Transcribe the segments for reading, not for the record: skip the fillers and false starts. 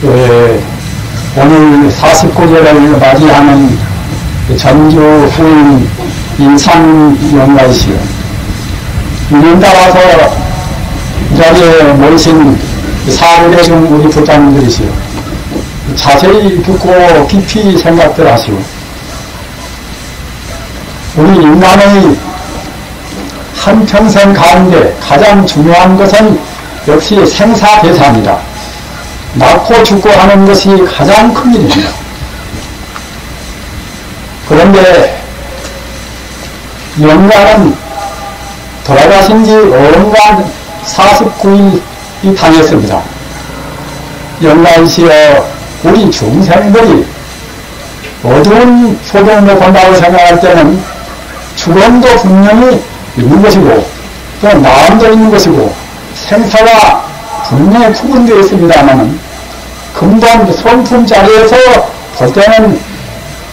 오늘 49절을 맞이하는 전주 후인 인삼영가이시여, 이른다 와서 이 자리에 모이신 사회대중 우리 부장님들이시여, 자세히 듣고 깊이 생각들 하시오. 우리 인간의 한평생 가운데 가장 중요한 것은 역시 생사대사입니다. 낳고 죽고 하는 것이 가장 큰 일입니다. 그런데 영가는 돌아가신 지 어언간 49일이 당했습니다. 영가이시여, 우리 중생들이 어두운 소동으로 본다고 생각할 때는 죽음도 분명히 있는 것이고 또 마음도 있는 것이고 생사가 분명히 구분되어 있습니다만 근본 성품 자리에서 볼 때는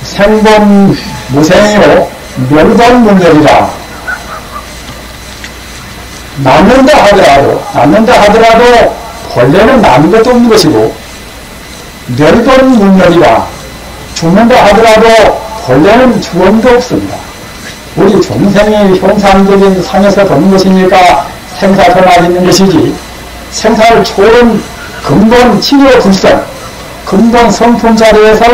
생본 무생이요 멸본 문제이라. 낳는다 하더라도 본래는 낳는 것도 없는 것이고 멸본 문제이라. 죽는다 하더라도 본래는 죽음도 없습니다. 우리 중생이 형상적인 상에서 보는 것이니까 생사가 있는 것이지, 생사를 초월한 근본 치료 불성, 근본 성품 자리에서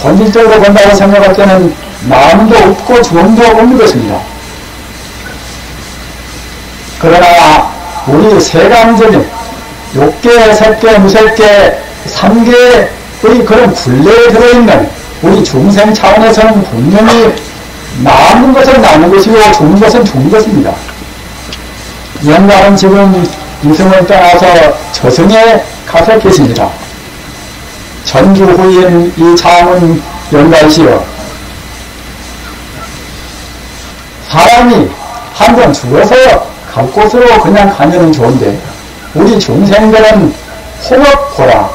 본질적으로 본다고 생각할 때는 마음도 없고 죽음도 없는 것입니다. 그러나 우리 세간적인 욕계, 색계, 무색계, 삼계의 그런 굴레에 들어있는 우리 중생 차원에서는 분명히 낳는 것은 낳는 것이고 죽는 것은 죽는 것입니다. 영가는 지금 이승을 떠나서 저승에 가서 계십니다. 전주 후인 이 장은 영가이시여, 사람이 한 번 죽어서 갈 곳으로 그냥 가면은 좋은데 우리 중생들은 호흡고라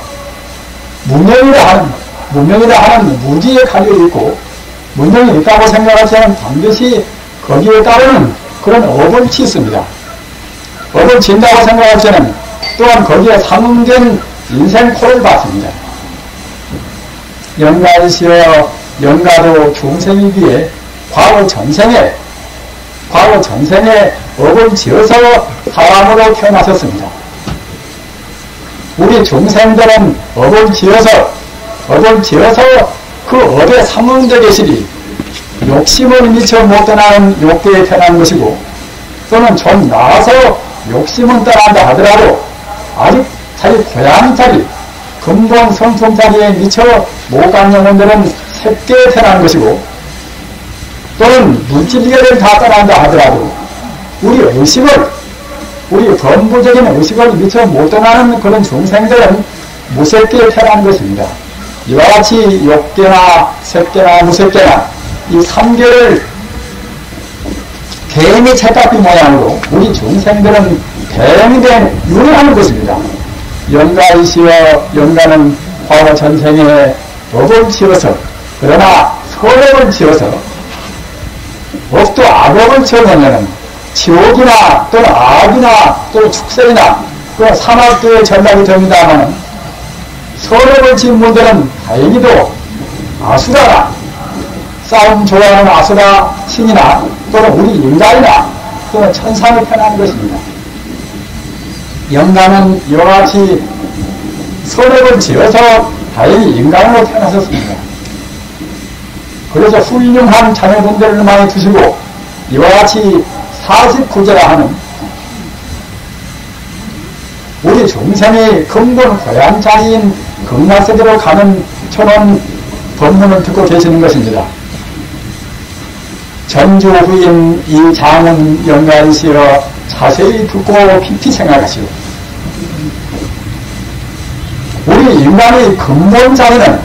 무명이라 하는 무기에 갈려있고 문명이 있다고 생각할 때는 반드시 거기에 따르는 그런 업을 짓습니다. 업을 짓는다고 생각할 때는 또한 거기에 상응된 인생코를 받습니다. 영가이시여, 영가도 중생이기에 과거 전생에 업을 지어서 사람으로 태어나셨습니다. 우리 중생들은 업을 지어서 그 업에 상응되어 계시리 욕심을 미처 못 떠나는 욕계에 태어난 것이고, 또는 좀 나아서 욕심은 떠난다 하더라도 아직 자기 고향 자리, 근본 성품 자리에 미처 못 간 영혼들은 색계에 태어난 것이고, 또는 물질계를 다 떠난다 하더라도 우리 범부적인 의식을 미처 못 떠나는 그런 중생들은 무색계에 태어난 것입니다. 이와 같이 욕계나 색계나 무색계나 이 3계를 개미 채깎이 모양으로 우리 중생들은 뱅뱅 유행하는 것입니다. 영가이시여, 영가는 과거 전생에 업을 지어서, 그러나 선업을 지어서 업도 악업을 지어내면은 지옥이나 또는 악이나 또는 축생이나 또는 사막도에 전락이 됩니다만은, 선업을 지은 분들은 다행히도 아수라나 싸움 좋아하는 아수라 신이나 또는 우리 인간이나 또는 천상에 태어난 것입니다. 영가는 이와 같이 선업을 지어서 다행히 인간으로 태어나셨습니다. 그래서 훌륭한 자녀분들을 많이 두시고 이와 같이 49제라 하는 우리 중생의 근본 고향 자리인 극락세계로 가는 천원 법문을 듣고 계시는 것입니다. 전주 후인 이 장은 영가이시여, 자세히 듣고 깊이 생각하시오. 우리 인간의 근본 자리는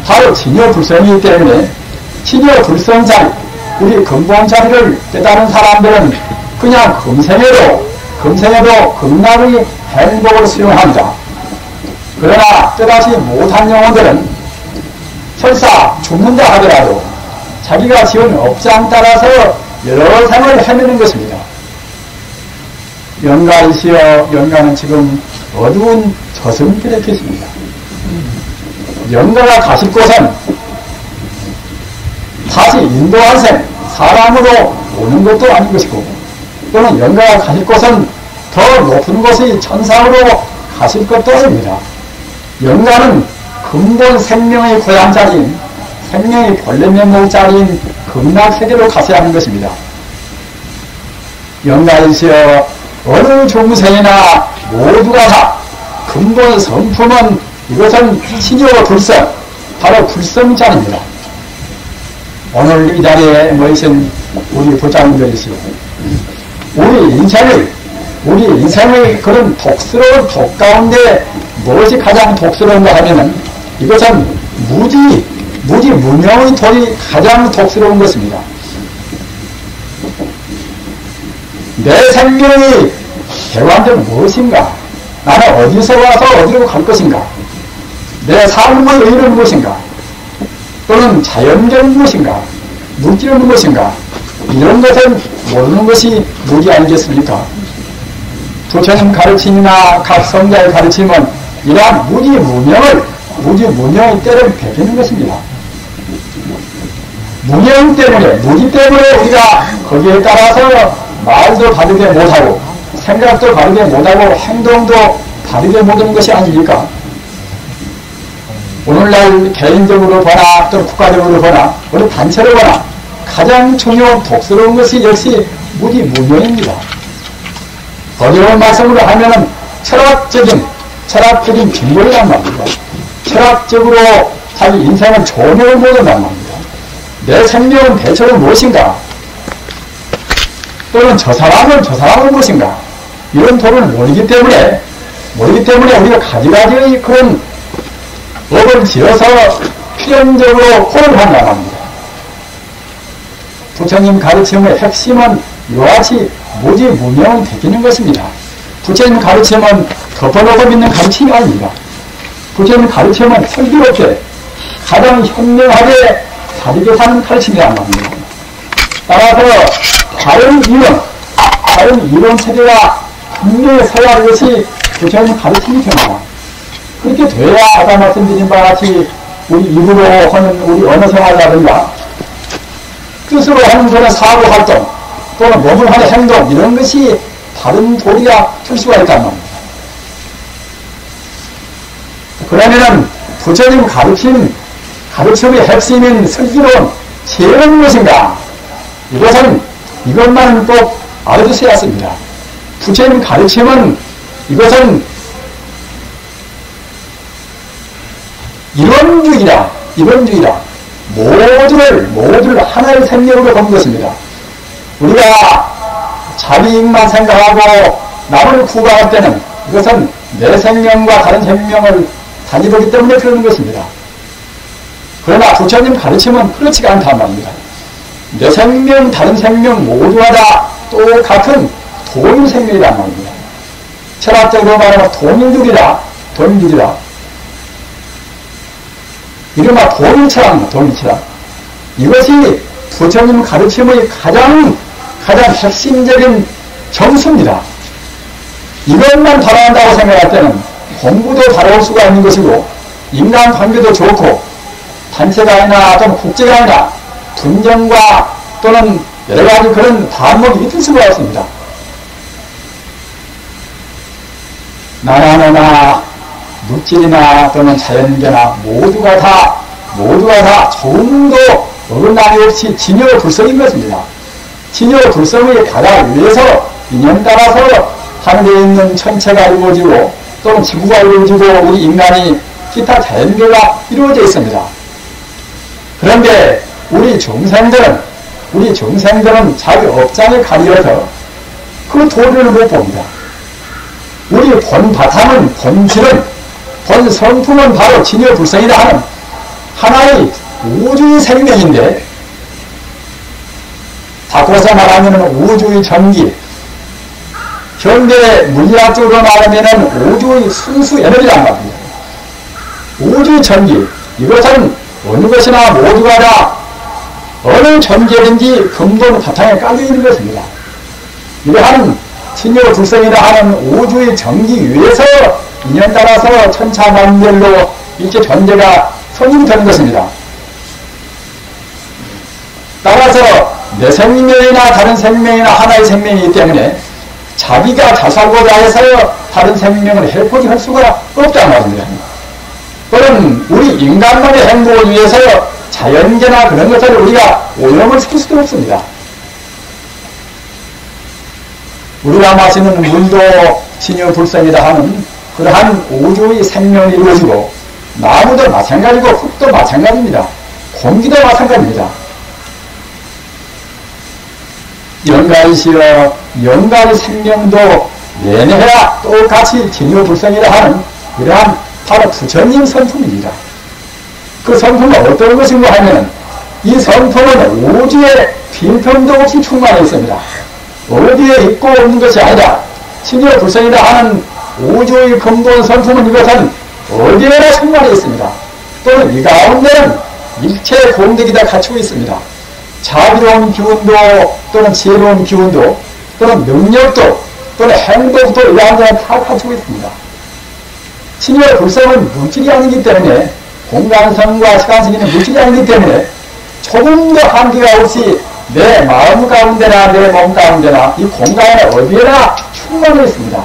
바로 진여불성이기 때문에 진여불성 자리, 우리 근본 자리를 깨달은 사람들은 그냥 금생에도 극락의 행복을 수용합니다. 그러나 뜻하지 못한 영혼들은 설사 죽는다 하더라도 자기가 지은 업장 따라서 여러 생을 헤매는 것입니다. 영가이시여, 영가는 지금 어두운 저승길에 계십니다. 영가가 가실 곳은 다시 인도한 생, 사람으로 오는 것도 아닌 것이고, 또는 영가가 가실 곳은 더 높은 곳의 천상으로 가실 것도 아닙니다. 영가는 근본 생명의 고향 자리인, 생명의 본래 면목 자리인 극락세계로 가셔야 하는 것입니다. 영가에서 어느 중생이나 모두가 다 근본 성품은 이것은 신요 불성, 바로 불성자입니다. 오늘 이 자리에 모이신 우리 부장님들이시오. 우리 인생의 그런 독스러운 독 가운데 무엇이 가장 독스러운가 하면은 이것은 무지 무명의 돈이 가장 독스러운 것입니다. 내 생명이 대관되면 무엇인가? 나는 어디서 와서 어디로 갈 것인가? 내 삶의 의의는 무엇인가? 또는 자연적인 무엇인가? 물질은 무엇인가? 이런 것은 모르는 것이 무기 아니겠습니까? 부처님 가르침이나 각 성자의 가르침은 이러한 무지 무명의 때를 베푸는 것입니다. 무명 때문에, 무지 때문에 우리가 거기에 따라서 말도 바르게 못하고, 생각도 바르게 못하고, 행동도 바르게 못하는 것이 아닙니까? 오늘날 개인적으로 보나, 또는 국가적으로 보나, 어느 단체로 보나, 가장 중요한 독스러운 것이 역시 무지 무명입니다. 어려운 말씀으로 하면은 철학적인 빈곤이란 말입니다. 철학적으로 자기 인생은 조명을 못한단 말입니다. 내 생명은 대체로 무엇인가? 또는 저 사람은 무엇인가? 이런 도를 모르기 때문에 우리가 가지가지의 그런 업을 지어서 필연적으로 혼을 한단 말입니다. 부처님 가르침의 핵심은 이와 같이 무지 무명을 베끼는 것입니다. 부처님 가르침은 덮어놓고 믿는 가르침이 아닙니다. 부처님 가르침은 슬기롭게 가장 현명하게 다르게 사는 가르침이란 말입니다. 따라서 다른 이론 세계가 분명히 서야 할 것이 부처님 가르침이 됩니다. 그렇게 돼야 아까 말씀드린 바와 같이 우리 입으로 하는 우리 언어 생활이라든가 뜻으로 하는 그런 사고 활동 또는 몸을 하는 행동 이런 것이 다른 도리가 될 수가 있단 말입니다. 그러면은 부처님 가르침의 핵심인 슬기로운 지혜는 무엇인가? 이것만 꼭 알아두셔야 합니다. 부처님 가르침은 이것은 이론주의라. 모두를 하나의 생명으로 보는 것입니다. 우리가 자기익만 생각하고 남을 구박할 때는 이것은 내 생명과 다른 생명을 단위보기 때문에 그러는 것입니다. 그러나 부처님 가르침은 그렇지가 않단 말입니다. 내 생명, 다른 생명 모두가 다 똑같은 동일생명이란 말입니다. 철학적으로 말하면 동일주의라. 이른바 동일철학입니다. 이것이 부처님 가르침의 가장 핵심적인 정수입니다. 이것만 바라한다고 생각할 때는 공부도 바라올 수가 있는 것이고 인간관계도 좋고 단체가 아니라 또는 국제가 아니라 분쟁과 또는 여러가지 그런 반목이 있을 수가 없습니다. 나나 물질이나 또는 자연계나 모두가 다 조금도 어긋남이 없이 진여불성인 것입니다. 진여불성의 가다 위에서 인연 따라서 하늘에 있는 천체가 이루어지고 또는 지구가 이루어지고 우리 인간이 기타 자연계가 이루어져 있습니다. 그런데 우리 중생들은 자기 업장에 가려서 그 도리를 못 봅니다. 우리 본 바탕은, 본 성품은 바로 진여불성이라 하는 하나의 우주의 생명인데, 바꿔서 말하면 우주의 전기, 현대 물리학적으로 말하면 우주의 순수 에너지란 말입니다. 우주의 전기, 이것은 어느 것이나 모두가 다 어느 전기든지 근본 바탕에 깔려 있는 것입니다. 이러한 진여불성이라 하는 우주의 전기 위에서 인연 따라서 천차만별로 일체 존재가 성립되는 것입니다. 따라서 내 생명이나 다른 생명이나 하나의 생명이기 때문에 자기가 자살고자 해서 다른 생명을 해코지 할 수가 없다는 말입니다. 또는 우리 인간만의 행복을 위해서 자연계나 그런 것들을 우리가 오염을 시킬 수도 없습니다. 우리가 마시는 물도 진유불성이다 하는 그러한 우주의 생명이 이루어지고 나무도 마찬가지고 흙도 마찬가지입니다. 공기도 마찬가지입니다. 영가이시여 영가의 생명도 내내야 똑같이 진유불성이라 하는 이러한 바로 부처님 성품입니다. 그 성품은 어떤 것인가 하면 이 성품은 우주에 빈틈도 없이 충만해 있습니다. 어디에 있고 없는 것이 아니라 진유불성이라 하는 우주의 근본 성품은 이것은 어디에나 충만해 있습니다. 또는 이 가운데는 일체 공덕이 다 갖추고 있습니다. 자비로운 기운도 또는 지혜로운 기운도 또는 능력도 또는 행복도 이 가운데는 다 갖추고 있습니다. 진유불성은 물질이 아니기 때문에 공간성과 시간성에는 물질이 아니기 때문에 조금도 한계가 없이 내 마음 가운데나 내 몸 가운데나 이 공간에 어디에나 충만해 있습니다.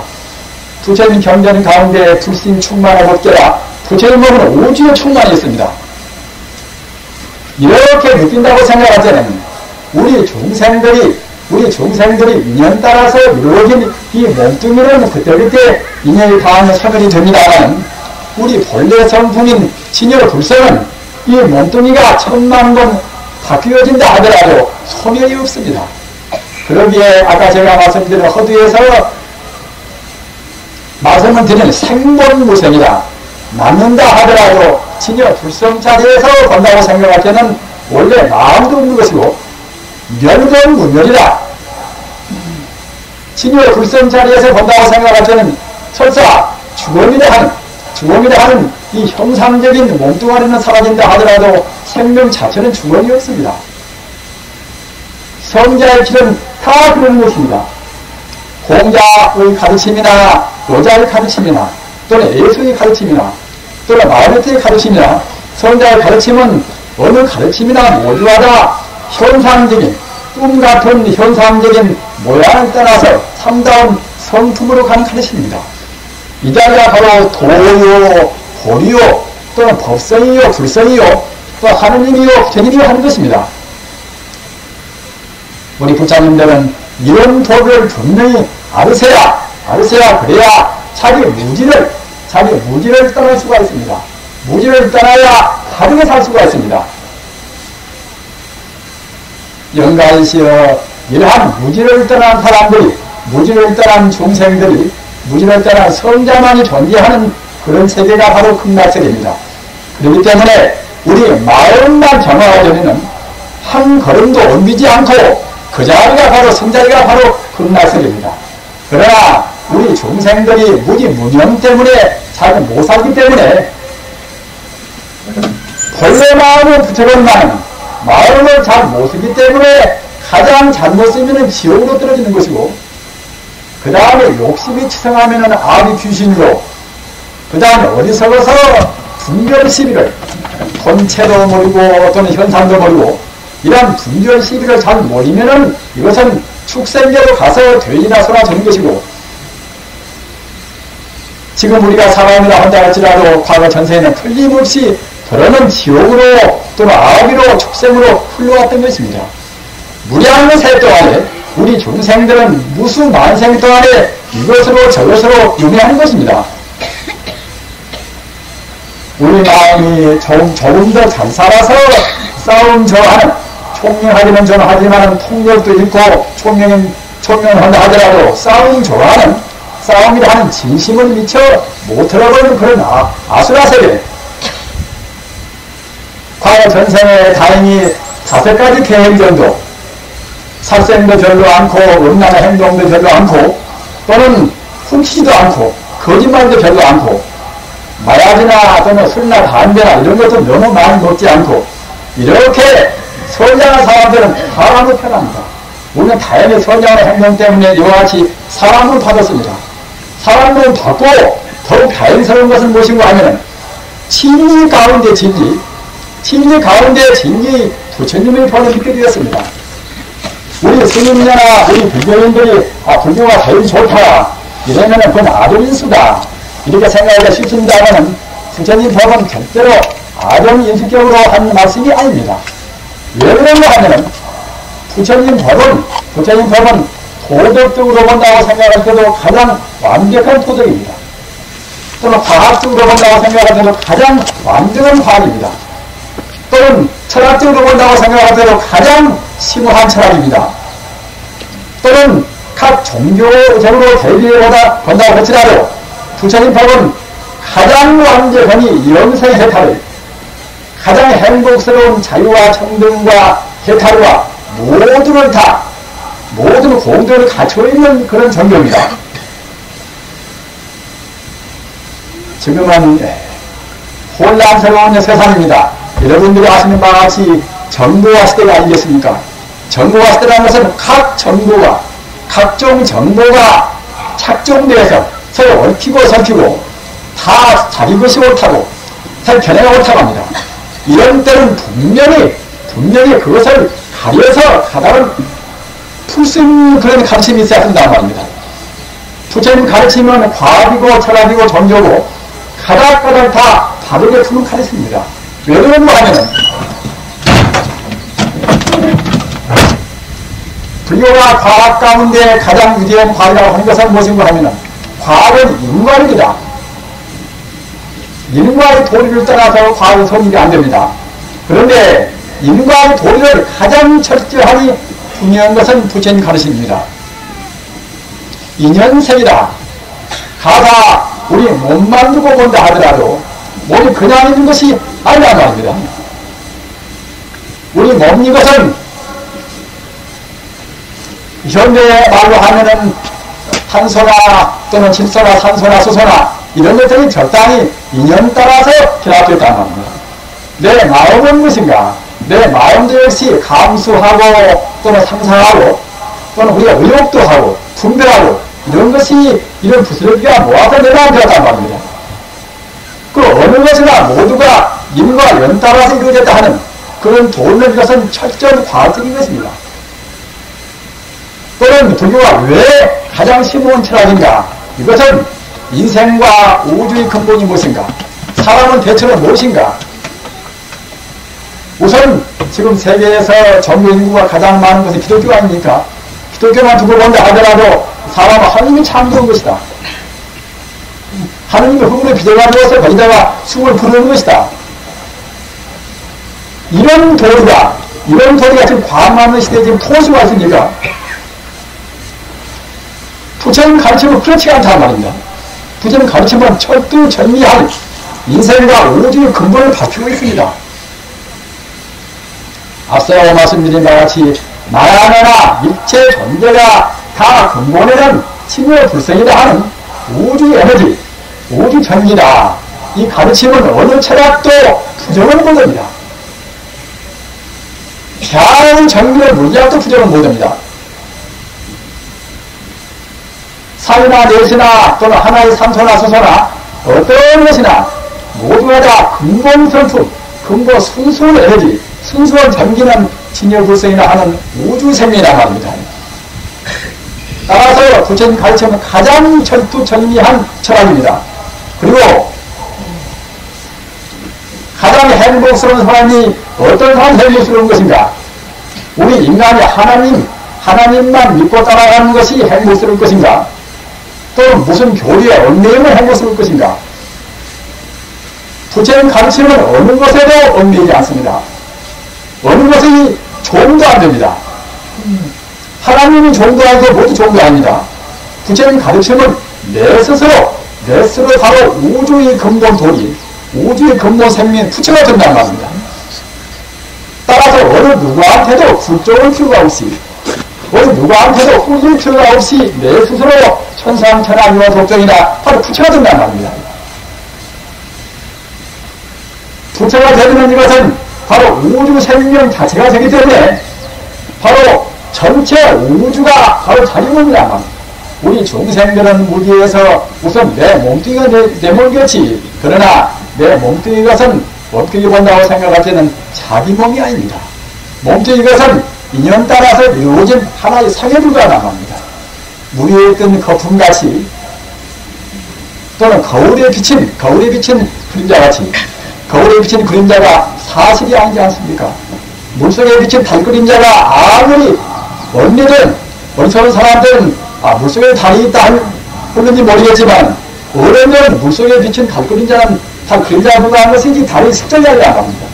부처님 경전 가운데 불신 충만하고 깨라 부처님 몸은 우주에 충만해 있습니다. 이렇게 느낀다고 생각할 때는 우리 중생들이 인연 따라서 이루어진 이 몸뚱이는 그때그때 인연이 닿으면 소멸이 됩니다만 우리 본래 성품인 진유불성은 이 몸뚱이가 1000만 번 바뀌어진다 하더라도 소멸이 없습니다. 그러기에 아까 제가 말씀드린 허두에서 말씀을 드리는 생본무생이다. 남는다 하더라도 진유불성 자리에서 본다고 생각할 때는 원래 마음도 없는 것이고 멸본무멸이다. 진유불성 자리에서 본다고 생각할 때는 설사 죽음이라 하는 이 형상적인 몸뚱아리는 사라진다 하더라도 생명 자체는 죽음이 없습니다. 성자의 길은 다 그런 것입니다. 공자의 가르침이나 노자의 가르침이나 또는 예수의 가르침이나 또는 마르트의 가르침이나 성자의 가르침은 어느 가르침이나 모두가 다 현상적인 꿈같은 현상적인 모양을 따라서 참다운 성품으로 간 가르침입니다. 이 자리가 바로 도요, 보리요, 또는 법성이요, 불성이요, 또 하느님이요, 부처님이요 하는 것입니다. 우리 부처님들은 이런 도를 분명히 알으세야 그래야 자기 무지를 떠날 수가 있습니다. 무지를 떠나야 다르게 살 수가 있습니다. 영가이시여 이러한 무지를 떠난 사람들이 무지를 떠난 중생들이 무지를 떠난 성자만이 존재하는 그런 세계가 바로 극락세계입니다. 그렇기 때문에 우리 마음만 정화하려면 한 걸음도 옮기지 않고 그 자리가 바로 성자리가 바로 극락세계입니다. 그러나 우리 중생들이 무지무명 때문에 잘 못 살기 때문에 본래 마음을 붙여놓는 마음을 잘 못 쓰기 때문에 가장 잘못 쓰면 지옥으로 떨어지는 것이고 그 다음에 욕심이 치성하면 아비 귀신으로 그 다음에 어리석어서 분별 시비를 본체도 모르고 또는 현상도 모르고 이런 분별 시비를 잘 모르면은 이것은 축생계로 가서 돼지나 소나 되는 것이고 지금 우리가 사람이라 한다 할지라도 과거 전세에는 틀림없이 그러는 지옥으로 또는 아비로 축생으로 흘러왔던 것입니다. 무량의 세 동안에 우리 중생들은 무수 만생 동안에 이것으로 저것으로 유명한 것입니다. 우리 마음이 조금 더 잘 살아서 싸움 좋아하는 총명하기는 좀 하지만 통력도 있고 총명한다 하더라도 싸움 좋아하는 싸움이라 하는 진심을 미쳐 못 들어버리는 그런 아수라 세계. 과거 전생에 다행히 5가지 계획 정도 살생도 별로 않고 음란의 행동도 별로 않고 또는 훔치지도 않고 거짓말도 별로 않고 마약이나 또는 술이나 담배나 이런 것도 너무 많이 먹지 않고 이렇게 선량한 사람들은 사람을 편합니다. 우리는 다행히 선량한 행동 때문에 이와 같이 사람을 받았습니다. 사람을 받고 더욱 다행스러운 것은 무엇인가 하면 진리 가운데 진리, 진리 가운데 진리 부처님의 본을 믿게 되었습니다. 우리 스님이나 우리 불교인들이 불교가 제일 좋다 이러면은 그건 아동인수다 이렇게 생각하기가 쉽습니다만 부처님 법은 절대로 아동인수격으로 한 말씀이 아닙니다. 왜 그런가 하면은 부처님 법은 도덕적으로 본다고 생각할 때도 가장 완벽한 도덕입니다. 또는 과학적으로 본다고 생각할 때도 가장 완벽한 과학입니다. 또는 철학적으로 본다고 생각할 때도 가장 심오한 철학입니다. 또는 각 종교적으로 대비해보다 본다고 할지라도 부처님 법은 가장 완벽하니 영생해탈을 가장 행복스러운 자유와 청등과 해탈과 모든 공덕을 갖추어 있는 그런 종교입니다. 지금은 혼란스러운 세상입니다. 여러분들이 아시는 바와 같이 정보화 시대가 아니겠습니까? 정보화 시대라는 것은 각 정보가, 각종 정보가 착종되어서 서로 얽히고 설키고 다 자기 것이 옳다고 자기 견해가 옳다고 합니다. 이런 때는 분명히 그것을 가려서 가다를 풀 수 있는 그런 가르침이 있어야 한다는 말입니다. 부처님 가르침은 과학이고 철학이고 종교고 가닥가닥 다 바르게 푸는 가르침입니다. 왜 그런가 하면은 불교가 과학 가운데 가장 위대한 과학이라고 하는 것은 무엇인가 하면은 과학은 인과론이다. 인과의 도리를 떠나서 과학은 성립이 안 됩니다. 그런데 인과의 도리를 가장 철저하게 분명한 것은 부처님 가르침입니다. 인연색이다. 가사 우리 몸만 두고 본다 하더라도 몸이 그냥 있는 것이 아니란 말입니다. 우리 몸 이것은 현대의 말로 하면은 탄소나 또는 질소나 산소나 수소나 이런 것들이 적당히 인연 따라서 결합됐다는 말입니다. 내 마음은 무엇인가? 내 마음도 역시 감수하고 또는 상상하고 또는 우리가 의욕도 하고 분별하고 이런 것이 이런 부스러기가 모아서 내려온 되었단 말입니다. 그 어느 것이나 모두가 인과 연 따라서 이루어졌다 하는 그런 도를 것은 철저한 과학적인 것입니다. 또는 불교가 왜 가장 심오한 철학인가? 이것은 인생과 우주의 근본이 무엇인가? 사람은 대체로 무엇인가? 우선 지금 세계에서 종교 인구가 가장 많은 것이 기독교 아닙니까? 기독교만 두고 본다 하더라도 사람은 하느님이 창조한 것이다. 하느님이 흙으로 빚어가지고서 거기다가 숨을 부르는 것이다. 이런 도리가 지금 과학만의 시대에 지금 토수가 있습니까? 부처님 가르침은 그렇지 않다는 말입니다. 부처님 가르침은 철두철미한 인생과 우주의 근본을 밝히고 있습니다. 앞서 말씀드린 바와 같이 만하나 일체 존재가 다 근본에는 침묘불성이라 하는 우주 에너지, 우주 정리다. 이 가르침은 어느 철학도 부정을 못합니다. 잘 정리를 물리학도 부정을 못합니다. 사유나 내시나 또는 하나의 산소나 수소나 어떤 것이나 모두가 다 근본 성품, 근본 순수한 에너지, 순수한 전기는 진여불성이라 하는 우주생이라 말입니다. 따라서 부처님 가르침은 가장 철두철미한 철학입니다. 그리고 가장 행복스러운 사람이 어떤 사람이 행복스러운 것인가? 우리 인간이 하나님만 믿고 따라가는 것이 행복스러울 것인가? 또 무슨 교리에 얽매이면 행복스러울 것인가? 부처님 가르침은 어느 것에도 얽매이지 않습니다. 어느 것이 종도 안 됩니다. 하나님이 종도 아니고 모두 종도 아닙니다. 부처님 가르침은 내 스스로 바로 우주의 근본 도리, 우주의 근본 생명 부처가 된다는 말입니다. 따라서 어느 누구한테도 굴종을 필요가 없이, 어느 누구한테도 후질 필요가 없이 내 스스로 천상천하유와 속정이나 바로 부처가 된다는 말입니다. 부처가 되는 이것은 바로 우주 생명 자체가 되기 때문에 바로 전체 우주가 바로 자기 몸이란 말입니다. 우리 중생들은 무기에서 우선 내 몸뚱이가 내 몸이겠지. 그러나 내 몸뚱이 것은 몸뚱이 본다고 생각할 때는 자기 몸이 아닙니다. 몸뚱이 것은 인연 따라서 이루어진 하나의 상에 불과합니다. 물 위에 있던 거품같이 또는 거울에 비친 그림자같이 거울에 비친 그림자가 사실이 아니지 않습니까? 물속에 비친 달그림자가 아무리 언니든 어리석은 사람들은 물속에 달이 있다 했는지 모르겠지만 어른은 물속에 비친 달그림자는 다 그림자가 불과한 것이지 달이 색깔이 안 합니다.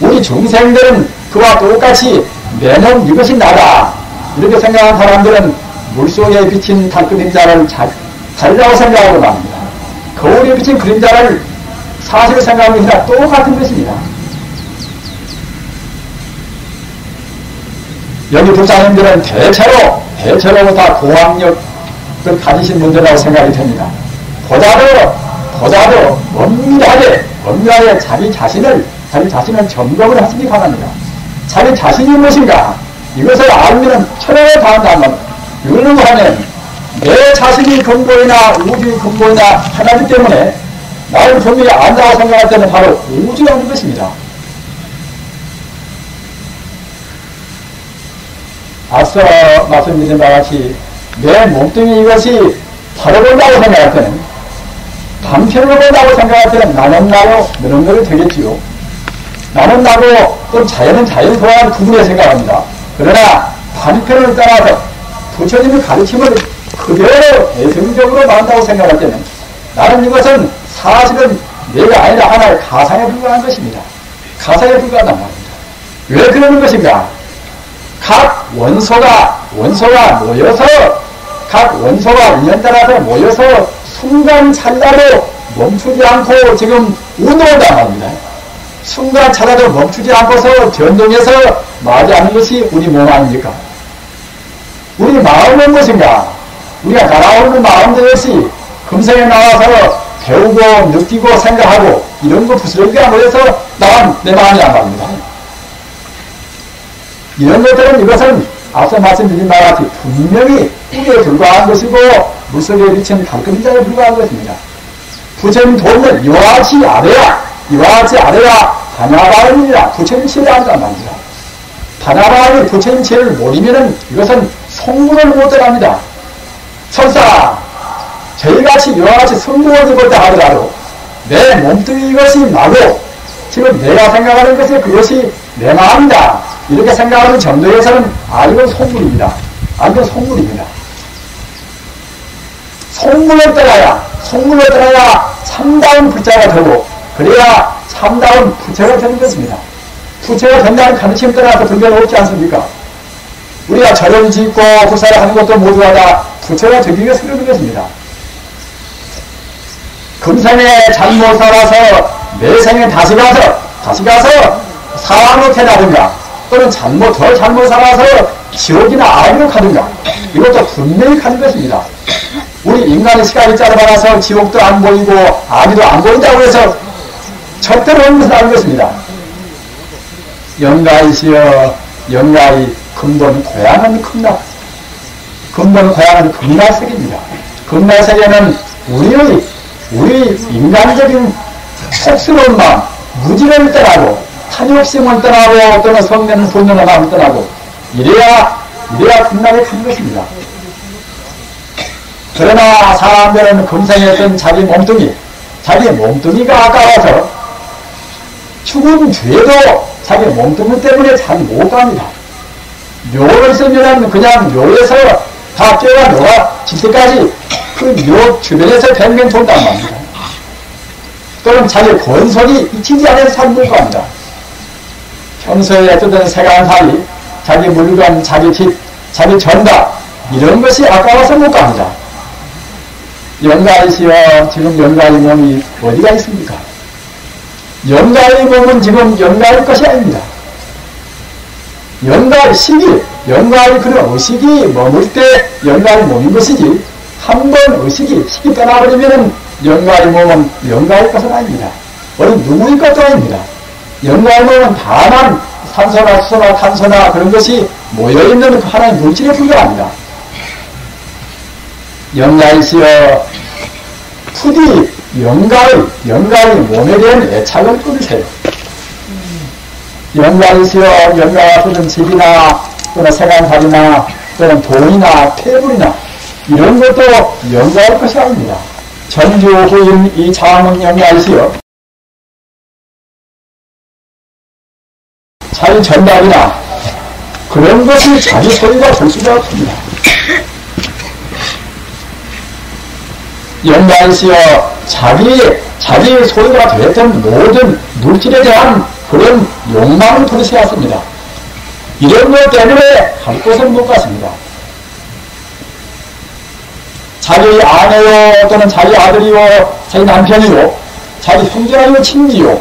우리 중생들은 그와 똑같이 내 몸 이것이 나다 이렇게 생각하는 사람들은 물속에 비친 달그림자를 달이라고 생각하고 맙니다. 거울에 비친 그림자를 사실을 생각하는 것이나 똑같은 것입니다. 여기 불사님들은 대체로 다 고학력을 가지신 분들이라고 생각이 됩니다. 보다도 엄밀하게 자기 자신을 점검을 하시기 바랍니다. 자기 자신이 무엇인가? 이것을 알면 철회에 다한다는 것. 이거는 뭐하면 내 자신이 근본이나 우주의 근본이나 하나이기 때문에 나를 분명히 안다고 생각할 때는 바로 우주가 있는 것입니다. 앞서 말씀드린 바와 같이 내 몸뚱이 이것이 바로 본다고 생각할 때는 방편으로 본다고 생각할 때는 나는 나로 너는 너로 되겠지요. 나는 나고 또 자연은 자연 소화하는 구분에 생각합니다. 그러나 반편을 따라서 부처님의 가르침을 그대로 대승적으로 만다고 생각할 때는 나는 이것은 사실은 내가 아니라 하나의 가상에 불과한 것입니다. 가상에 불과하단 말입니다. 왜 그러는 것인가? 각 원소가 모여서 각 원소가 인연 따라서 모여서 순간 찰나로 멈추지 않고 지금 운동한단 말입니다. 순간 찰나도 멈추지 않고서 변동해서 맞이하는 것이 우리 몸 아닙니까? 우리 마음은 무엇인가? 우리가 날아오는 마음도 역시 금생에 나와서 배우고 느끼고 생각하고 이런 거 부스러기가 모여서 나온 내 마음이란 말입니다. 이런 것들은 이것은 앞서 말씀드린 바와 같이 분명히 뿌리에 불과한 것이고 물속에 비친 달그림자에 불과한 것입니다. 부처님 도는 이와 같이 아래야 반야바람이라 부처님 지혜를 한단 말입니다. 반야바람이 부처님 지혜를 모르면은 이것은 성문을 못 들어갑니다. 설사 저희같이 이와 같이 성공을 입었다 하더라도 내 몸뚱이 이것이 나고 지금 내가 생각하는 것이 그것이 내 마음이다 이렇게 생각하는 정도에서는 이건 속물입니다. 이건 속물입니다. 속물을 따라야 참다운 부처가 되고 그래야 참다운 부처가 되는 것입니다. 부처가 된다는 가르침 따라서 분별이 없지 않습니까? 우리가 절을 짓고 구사를 하는 것도 모두가 다 부처가 되기 위해서 그러는 것입니다. 금생에 잘못 살아서 내생에 다시 가서 사왕으로 태어나든가 또는 더 잘못 살아서 지옥이나 아비로 가든가 이것도 분명히 가는 것입니다. 우리 인간의 시간이 짧아서 지옥도 안 보이고 아비도 안 보인다고 해서 절대로 없는 것은 아닌 것입니다. 영가이시여 영가이 근본 고향은 금날세계입니다. 금날세계는 우리 인간적인 속스러운 마음, 무지를 떠나고 탐욕심을 떠나고 또는 성내는 본능의 마음을 떠나고 이래야 금날에 가는 것입니다. 그러나 사람들은 금생했던 자기 몸뚱이가 아까워서 죽은 뒤에도 자기 몸뚱이 때문에 잘 못 갑니다. 묘를 쓰면 그냥 묘에서 다 뼈가 녹아 질 때까지 그 묘 주변에서 뱅뱅 돈단 말입니다. 또는 자기 권속이 잊히지 않아서 잘 못 갑니다. 평소에 어떤 세간살이, 자기 물건, 자기 집, 자기 전가 이런 것이 아까워서 못 갑니다. 영가이시여 지금 영가의 몸이 어디가 있습니까? 영가의 몸은 지금 영가의 것이 아닙니다. 영가의 시기, 영가의 그런 의식이 머물 때 영가의 몸인 것이지 한 번 의식이 떠나버리면 영가의 몸은 영가의 것은 아닙니다. 어디 누구의 것도 아닙니다. 영가의 몸은 다만 산소나 수소나 탄소나 그런 것이 모여있는 하나의 물질에 불과합니다. 영가이시여 부디 영가의 몸에 대한 애착을 끊으세요. 영가이시여 영가가 또는 집이나 또는 생활살이나 또는 돈이나 태물이나 이런 것도 영가할 것이 아닙니다. 전주 후임 이 장은 영가이시여 자기 전달이나 그런 것이 자기 소유가 될 수가 없습니다. 영가이시여 자기 소유가 되었던 모든 물질에 대한 그런 욕망을 버리셔야 합니다. 이런 것 때문에 갈 곳을 못 갔습니다. 자기 아내요 또는 자기 아들이요 자기 남편이요 자기 형제라요 친지요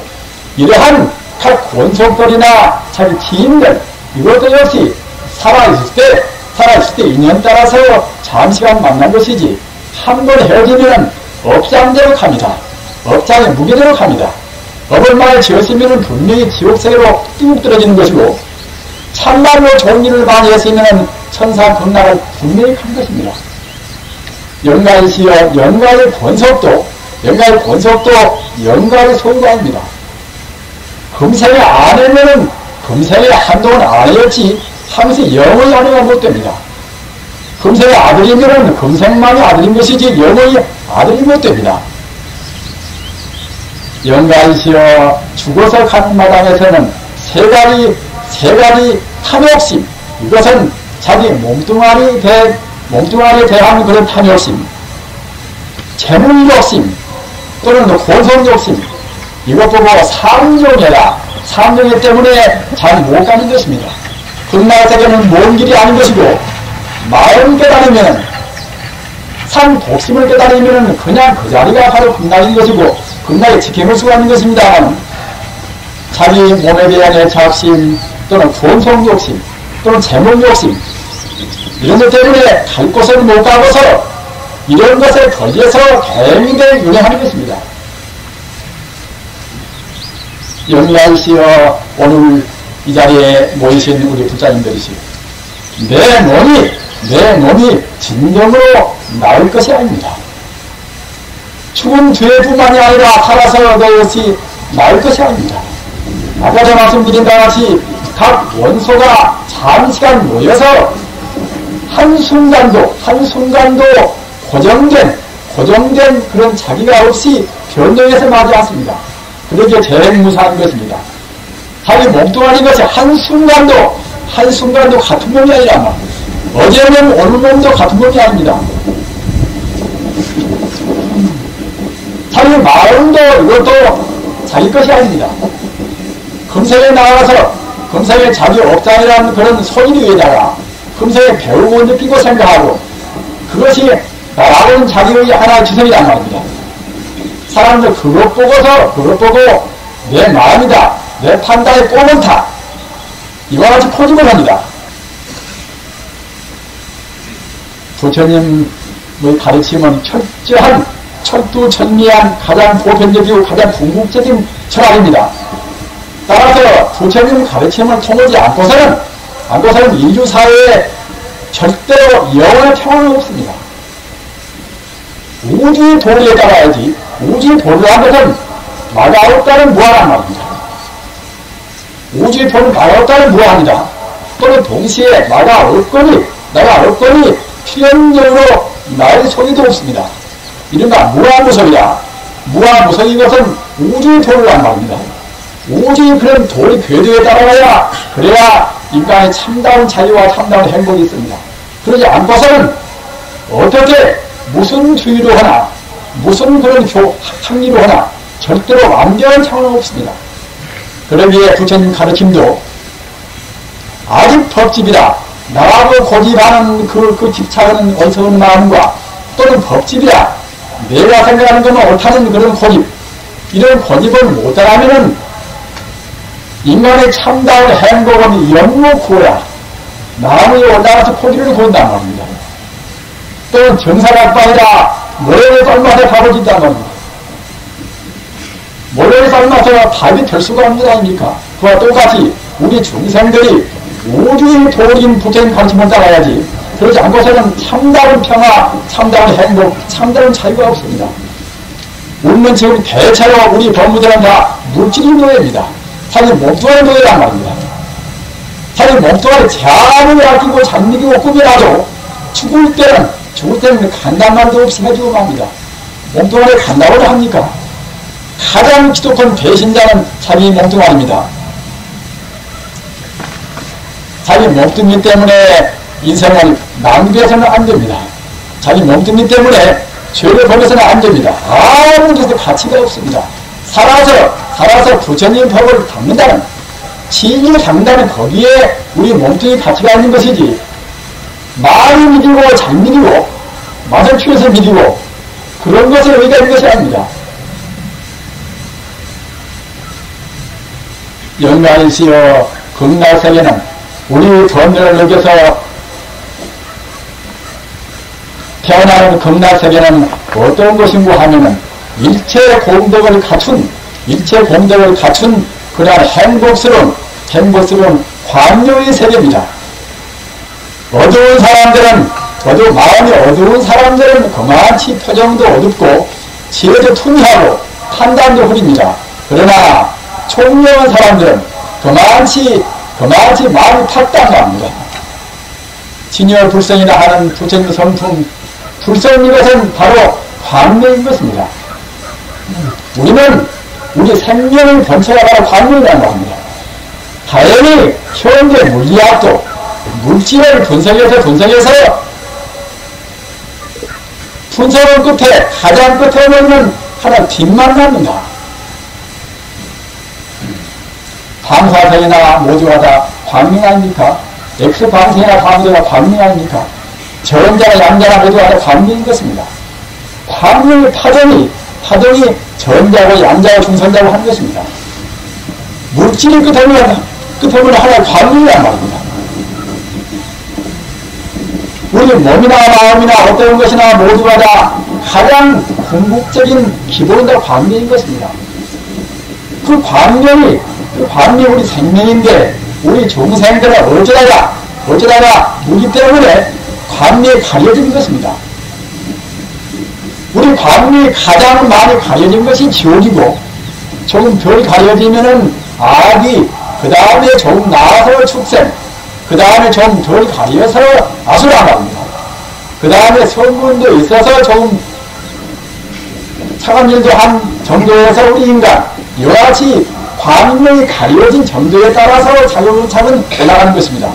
이러한 각 권속들이나 자기 지인들 이것도 역시 살아있을 때 인연 따라서 잠시간 만난 것이지 한 번 헤어지면 업장대로 갑니다. 업장에 무게대로 갑니다. 업을 많이 지었으면 분명히 지옥세계로 뚝 떨어지는 것이고 참말로 좋은 일을 많이 했으면 천사 극락을 분명히 간 것입니다. 영가이시여 영가의 권속도 영가의 소유가 아닙니다. 금생에 아내면은 금생에 한동안 아내였지 하면서 영의 아내가 못 됩니다. 금생에 아들이면은 금생만이 아들인 것이지 영의 아들이 못 됩니다. 영가이시여 죽어서 가는 마당에서는 세 가지 탐욕심 이것은 자기 몸뚱아리에 대한 그런 탐욕심 재물욕심 또는 권성욕심 이것 보고 삼종해 때문에 잘 못 가는 것입니다. 극락세계는 먼 길이 아닌 것이고 마음 깨달으면 산 독심을 깨달으면 그냥 그 자리가 바로 극락인 것이고 극락에 지켜볼 수가 있는 것입니다. 자기 몸에 대한 애착심 또는 권성욕심 또는 재물욕심 이런 것 때문에 갈 곳을 못 가고서 이런 것에 걸려서 대민을 유행하는 것입니다. 영리하시어 오늘 이 자리에 모이신 우리 부자님들이시오. 내 몸이 진정으로 나을 것이 아닙니다. 죽은 뒤에뿐만이 아니라 살아서도 역시 나을 것이 아닙니다. 아까 제가 말씀드린 것 같이 각 원소가 잠시간 모여서 한순간도 고정된 그런 자기가 없이 변동해서 나지 않습니다. 그렇게 제일 무사한 것입니다. 자기 몸뚱아리 것이 한순간도 같은 몸이 아니라 어제 몸 오늘 몸도 같은 몸이 아닙니다. 자기 마음도 이것도 자기 것이 아닙니다. 금생에 나가서 금생에 자기 업장이라는 그런 소리 위에다가 금생에 배우고 느끼고 생각하고 그것이 나라고는 자기의 하나의 지성이란 말입니다. 사람들 그것 보고 내 마음이다 내 판단에 꼬문다 이와 같이 포집을 합니다. 부처님의 가르침은 철저한 철두철미한 가장 보편적이고 가장 궁극적인 철학입니다. 따라서 부처님 가르침을 통하지 않고서는 인류사회에 절대로 영원의 평화는 없습니다. 우주의 도리에 따라야지 우주의 도리를 한 것은 마가 없다는 무한한 말입니다. 우주의 도리는 마가 없다는 무한이다. 또는 동시에 마가 없거니 필연적으로 나의 소리도 없습니다. 이른바 무한무성이다. 무한무성인 것은 우주의 도리를 한 말입니다. 우주의 그런 도리 궤도에 따라가야 그래야 인간의 참다운 자유와 참다운 행복이 있습니다. 그러지 않고서는 어떻게 무슨 주의로 하나 무슨 그런 학리로 하나 절대로 완전한 차원은 없습니다. 그러기에 부처님 가르침도 아직 법집이다. 나하고 고집하는 그 집착하는 어리석은 마음과 또는 법집이다. 내가 생각하는 것은 옳다는 그런 고집 이런 고집을 못 따라하면은 인간의 참다운 행복은 영무구야. 나무에 올라가서 포기를 구한단 말입니다. 또는 정사각방이다. 모래에 삶아서 밥을 준단 말입니다. 모래에 삶아서 밥이 될 수가 없는 거 아닙니까? 그와 똑같이 우리 중생들이 우주의 도리인 부처님 가르침을 따라야지 그러지 않고서는 참다운 평화, 참다운 행복, 참다운 자유가 없습니다. 우리는 지금 대체로 우리 법무들은 다 물질의 노예입니다. 자기 몸뚱아리 노예란 말입니다. 자기 몸뚱아리 잠을 아끼고 잠기고 꾸며놔도 죽을 때는 간단만도 없이 해주고 맙니다. 몸뚱아리 간다고 합니까? 가장 기독한 배신자는 자기 몸뚱아리입니다. 자기 몸뚱이 때문에 인생을 낭비해서는 안 됩니다. 자기 몸뚱이 때문에 죄를 범해서는 안 됩니다. 아무 데도 가치가 없습니다. 살아서 부처님 법을 닦는다는, 진리를 닦는다는 거기에 우리 몸뚱이 가치가 있는 것이지, 많이 믿이고 잘 믿이고 맛을 취해서 믿이고 그런 것에 의의가 있는 것이 아닙니다. 영광이시여, 극락세계는 우리 번뇌를 녹여서 태어나는 극락세계는 어떤 것인고 하면은 일체 공덕을 갖춘 그러한 행복스러운 관용의 세계입니다. 마음이 어두운 사람들은 그만치 표정도 어둡고 지혜도 둔하고 판단도 흐립니다. 그러나 총명한 사람들은 그만치 마음이 탁당합니다. 진여 불성이라 하는 부처님 성품, 불성인 것은 바로 광명인 것입니다. 우리 생명의 본체가 바로 광명이라고 합니다. 다행히 현재 물리학도 물질을 분석해서 분석은 끝에, 가장 끝에 보면 하나 빛만 납니다. 방사선이나 모두가 다 광명 아닙니까? 엑스방생이나 방사가 광명 아닙니까? 전자나 양자나 모두가 다 광명인 것입니다. 광명의 파동이 전자고 양자고 중선자고 하는 것입니다. 물질이 끝에 보면 하나의 광명이란 말입니다. 우리 몸이나 마음이나 어떤 것이나 모두가 다 가장 궁극적인 기본은 다 광명인 것입니다. 그 광명이 우리 생명인데, 우리 중생들은 어쩌다가 무기 때문에 광명이 가려진 것입니다. 우리 광명이 가장 많이 가려진 것이 지옥이고, 조금 덜 가려지면은 악이, 그 다음에 조금 나아서 축생, 그 다음에 좀 덜 가려서 아수라 말입니다. 그 다음에 성분도 있어서 조금 착한 일도 한 정도에서 우리 인간, 이와 같이 광명이 가려진 정도에 따라서 차근차근 올라가는 것입니다.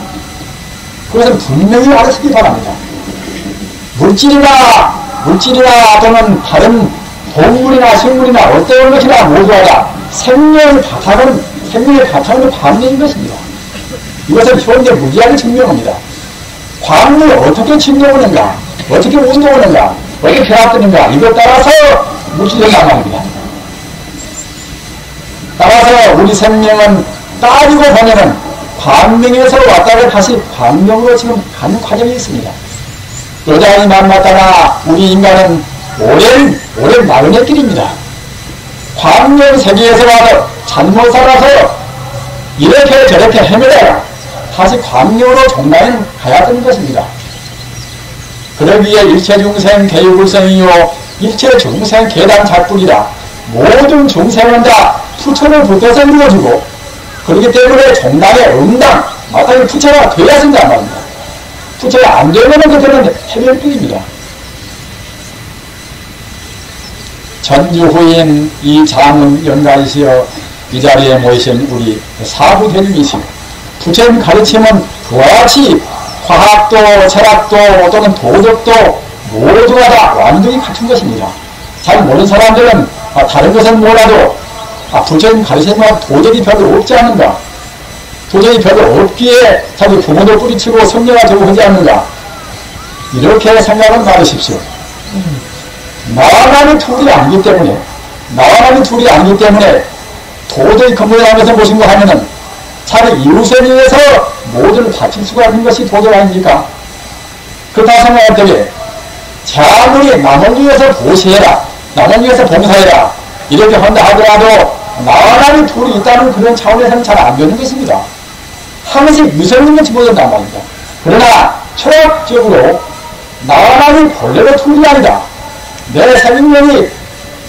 그것은 분명히 알으시기 바랍니다. 물질이나 또는 다른 동물이나 식물이나 어떤 것이나 모두가 다 생명의 바탕은 광명인 것입니다. 이것은 현재 무지하게 증명합니다. 광명이 어떻게 증명하는가, 어떻게 운동하는가, 어떻게 결합되는가, 이것 따라서 물질이 나갑니다. 따라서 우리 생명은 따지고 보면은 광명에서 왔다가 다시 광명으로 지금 가는 과정이 있습니다. 여자의 만났다가 우리 인간은 오랜 나그네 길입니다. 광명 세계에서 와서 잘못 살아서 이렇게 저렇게 헤매다가 다시 광명으로 종라인 가야 되는 것입니다. 그러기에 일체중생 개유불성이요 일체중생 계단작불이라, 모든 중생은 다 부처를 붙어서 이루어지고, 그렇기 때문에 종란의 응당, 마땅히 부처가 되어야 된단 말입니다. 부처가 안 되면 그때는 해별길입니다. 전주후인 이 장은 연가이시여, 이 자리에 모이신 우리 사부대님이시오. 부처님 가르침은 그와 같이 과학도 철학도 또는 도덕도 모두가 다 완전히 갖춘 것입니다. 잘 모르는 사람들은 다른 것은 몰라도 부처님 가르침은 도덕이 별로 없지 않는가, 도덕이 별로 없기에 자기 부모도 뿌리치고 성녀가 되고 하지 않는가, 이렇게 생각은 말으십시오. 나와만이 둘이 아니기 때문에 도덕이 근본하면서 보신거 하면은 자기 이웃을 위해서 모두를 바칠 수가 있는 것이 도덕 아닙니까? 그렇다 생각할 때에 자물이 남을 위해서 보시해라, 남을 위해서 봉사해라, 이렇게 한다 하더라도 나와만이 둘이 있다는 그런 차원에서는 잘 안 되는 것입니다. 항상 유선인 것이 보인단 말입니다. 그러나 철학적으로 나만이 본래로 둘이 아니다. 내 생명이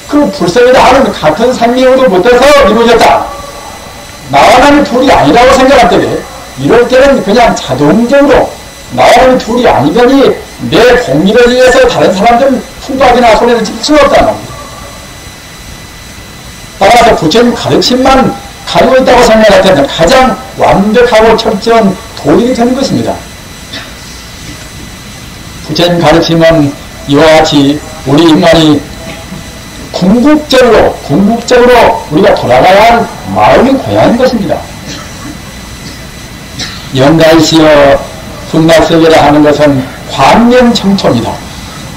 그 불성이다 하는 같은 생명으로 못해서 이루어졌다. 나만이 둘이 아니라고 생각할 때에 이럴 때는 그냥 자동적으로 나만이 둘이 아니더니 내 공의를 위해서 다른 사람들은 흠박이나 손해를 질 수가 없다는 겁니다. 따라서 부처님 가르침만 가지고 있다고 생각할 때는 가장 완벽하고 철저한 도인이 되는 것입니다. 부처님 가르침은 이와 같이 우리 인간이 궁극적으로 우리가 돌아가야 할 마음이 고향인 것입니다. 영가이시여 흑락세계라 하는 것은 관념정토입니다.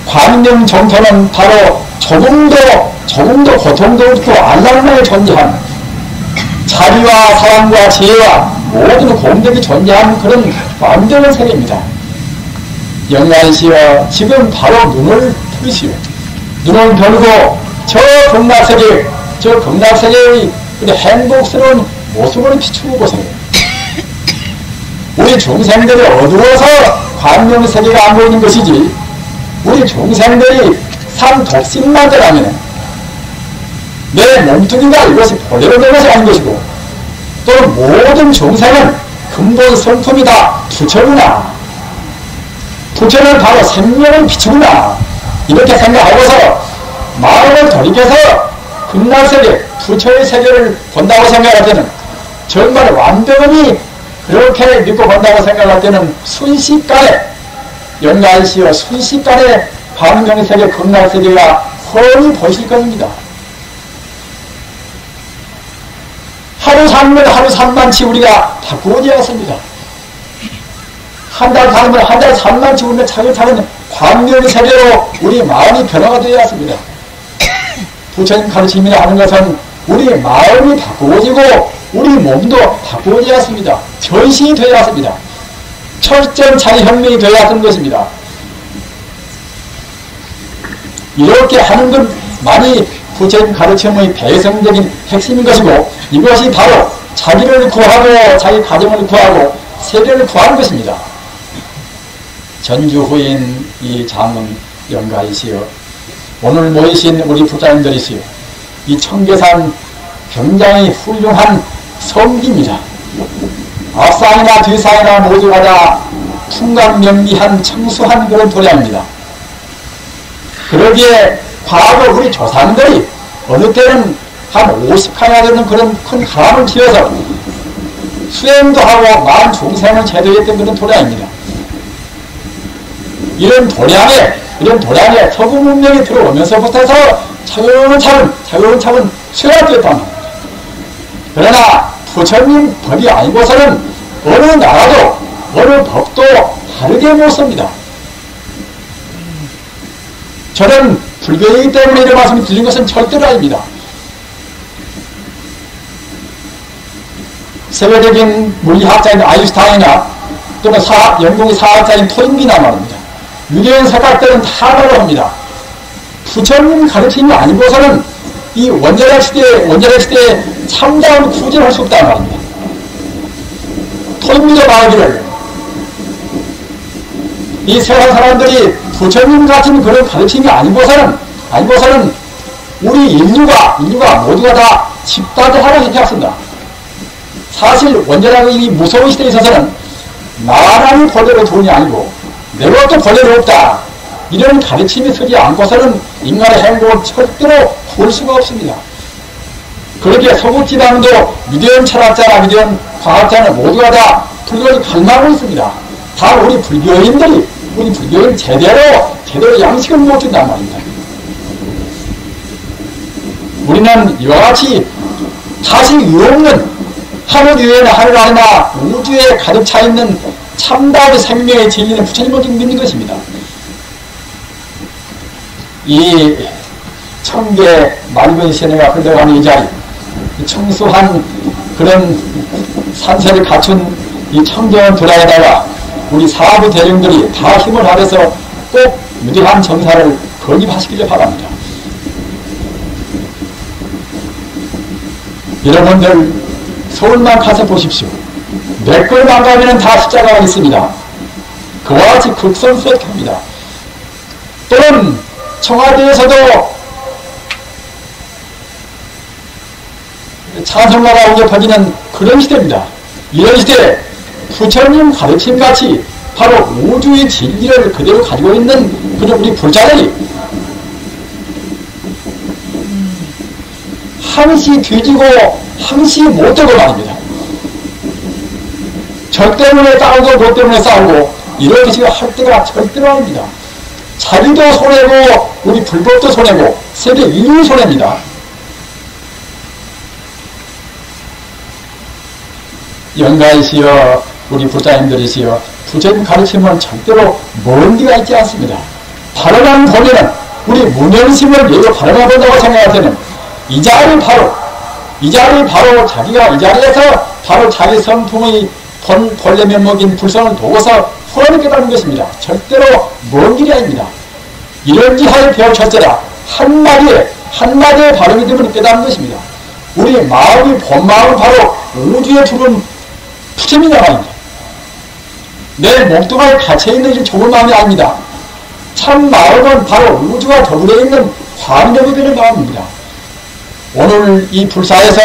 관념정토는 바로 조금도 고통도 없고 안락만에 존재한 자비와 사랑과 지혜와 모든 공덕이 존재한 그런 완전한 세계입니다. 영가이시여 지금 바로 눈을 뜨시오. 눈을 들고 저 극락세계의 행복스러운 모습을 비추고 보세요. 우리 중생들이 어두워서 관념세계가 안 보이는 것이지, 우리 중생들이 산 독심만들하면 내 몸뚱이가 이것이 본래로 된 것이 아닌 것이고, 또 모든 중생은 근본 성품이 다 부처구나, 부처는 바로 생명을 비추구나, 이렇게 생각하고서 마음을 돌이켜서 극락세계, 부처의 세계를 본다고 생각할 때는, 정말 완벽히 그렇게 믿고 본다고 생각할 때는 순식간에, 영가이시여 순식간에 광명세계, 극락세계가 훤히 보실 것입니다. 하루 산만치 우리가 바꾸어지었습니다. 한 달 살면 한 달 산만치 우리는 차근차근 광명세계로 우리 마음이 변화가 되어야 합니다. 부처님 가르침이라 하는 것은 우리 마음이 바꾸어지고 우리 몸도 바꾸어져야 합니다. 전신이 되어야 합니다. 철저한 자기혁명이 되어야 하는 것입니다. 이렇게 하는 것만이 부처님 가르침의 배성적인 핵심인 것이고, 이것이 바로 자기를 구하고 자기 가정을 구하고 세계를 구하는 것입니다. 전주후인 이 장은 영가이시여, 오늘 모이신 우리 부자님들이시여, 이 청계산 굉장히 훌륭한 성기입니다. 앞상이나 뒤상이나 모두가 다 풍광명미한 청수한 그런 도량입니다. 그러기에 과거 우리 조상들이 어느 때는 한 50칸이나 되는 그런 큰 가람을 지어서 수행도 하고 많은 중생을 제도했던 그런 도량입니다. 이런 도량에 서구 문명이 들어오면서부터서 차근차근 쇠락되었다는 겁니다. 그러나 부처님 법이 아니고서는 어느 나라도 어느 법도 다르게 못 씁니다. 저는 불교이기 때문에 이런 말씀이 들린 것은 절대로 아닙니다. 세계적인 물리학자인 아인슈타인이나 또는 영국의 사학자인 토인비나 말입니다. 유대인 석학들은 다 말을 합니다. 부처님 가르침이 아니고서는 이 원자력 시대에 참다운 구제를 할 수 없다는 말입니다. 토인비도 말하기를, 이 세상 사람들이 부처님 같은 그런 가르침이 아니고서는 우리 인류가 모두가 다 집단화를 해왔습니다. 사실 원자력의 이 무서운 시대에 있어서는 나만이 본래로 돈이 아니고 내 것도 본래로 없다, 이런 가르침이 서지 않고서는 인간의 행복을 절대로 볼 수가 없습니다. 그렇게 서구 지방도 위대한 철학자나 위대한 과학자는 모두가 다 불교를 갈망하고 있습니다. 다 우리 불교인 제대로 양식을 못 준단 말입니다. 우리는 이와 같이 사실 유없는 하늘 위에나 하늘 아래나 우주에 가득 차 있는 참다운 생명의 진리는 부처님을 믿는 것입니다. 이 청계 맑은 시내가 흘러가는 이 자리, 청수한 그런 산세를 갖춘 이 청정한 도량에다가 우리 사부 대령들이 다 힘을 합해서 꼭 무대한 정사를 건립하시기를 바랍니다. 여러분들 서울만 가서 보십시오. 몇 걸만 가면 다 십자가가 있습니다. 그와 같이 극선수ек합니다. 또는 청와대에서도 찬송가가 언급하기는 그런 시대입니다. 이런 시대에 부처님 가르침같이 바로 우주의 진리를 그대로 가지고 있는 그런 우리 불자들이 항시 뒤지고 항시 못되고 말입니다. 저 때문에 싸우고 너 때문에 싸우고 이렇게 지금 할 때가 절대로 아닙니다. 자기도 손해고 우리 불법도 손해고 세계 인류 손해입니다. 영가이시여 우리 불자님들이시여 부처님 가르침은 절대로 먼 데가 있지 않습니다. 바라만 보면은 우리 무명심을 예로 바라만 본다고 생각할 때는 이 자리 바로 자기가 이 자리에서 바로 자기 성품의 본래 면목인 불성을 두고서 훤히 깨닫는 것입니다. 절대로 먼 길이 아닙니다. 이런 지하에 배우쳤더라 한마디의 발음이 되면 깨닫는 것입니다. 우리 마음이 본마음은 바로 우주에 두른 부처님이란 말입니다. 내 몸뚱아리에 갇혀있는 이 좁은 마음이 아닙니다. 참 마음은 바로 우주가 더불어 있는 광력이 되는 마음입니다. 오늘 이 불사에서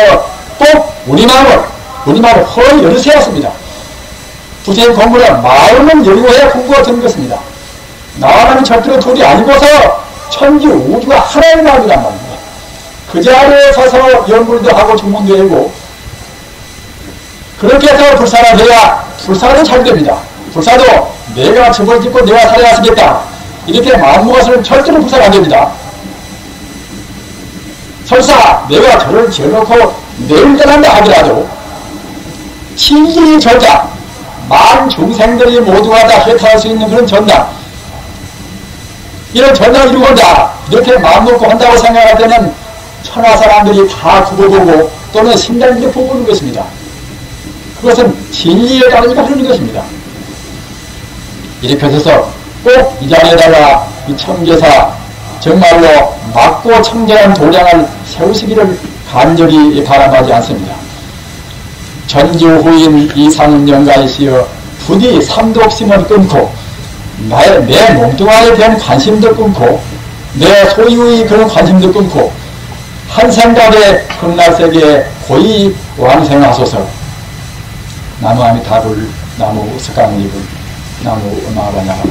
꼭 우리 마음을 헐 열으셔야 합니다. 부처님 공부는 마음을 열고 해야 공부가 되는 것입니다. 나와 나는 절대로 둘이 아니고서 천지 우주가 하나의 마음이란 말입니다. 그 자리에 서서 연불도 하고 중문도 하고 그렇게 해서 불사가 돼야 불사도 잘 됩니다. 불사도 내가 저벌 짓고 내가 살아야 쓰겠다 이렇게 마음먹어서는 절대로 불사가 안 됩니다. 설사 내가 저를 지어놓고 내일 떠난다 하더라도 진리의 저자 만 중생들이 모두가 다 해탈할 수 있는 그런 전당 이런 전당을 이루고자 이렇게 마음먹고 한다고 생각할 때는 천하 사람들이 다 굽어보고 또는 신당들이 보고는 것입니다. 그것은 진리에 따르니까 하는 것입니다. 이렇게 해서 꼭 이 자리에다가 이 청계사 정말로 맑고 청정한 도량을 세우시기를 간절히 바람하지 않습니다. 전주후인 이상은 영가이시여 부디 삼독심을 끊고 내 몸뚱아리에 대한 관심도 끊고 내 소유의 그런 관심도 끊고 한 생각에 극락세계에 고이 왕생하소서. 나무 아미타불 나무 석강잎을 나무 음악을 나가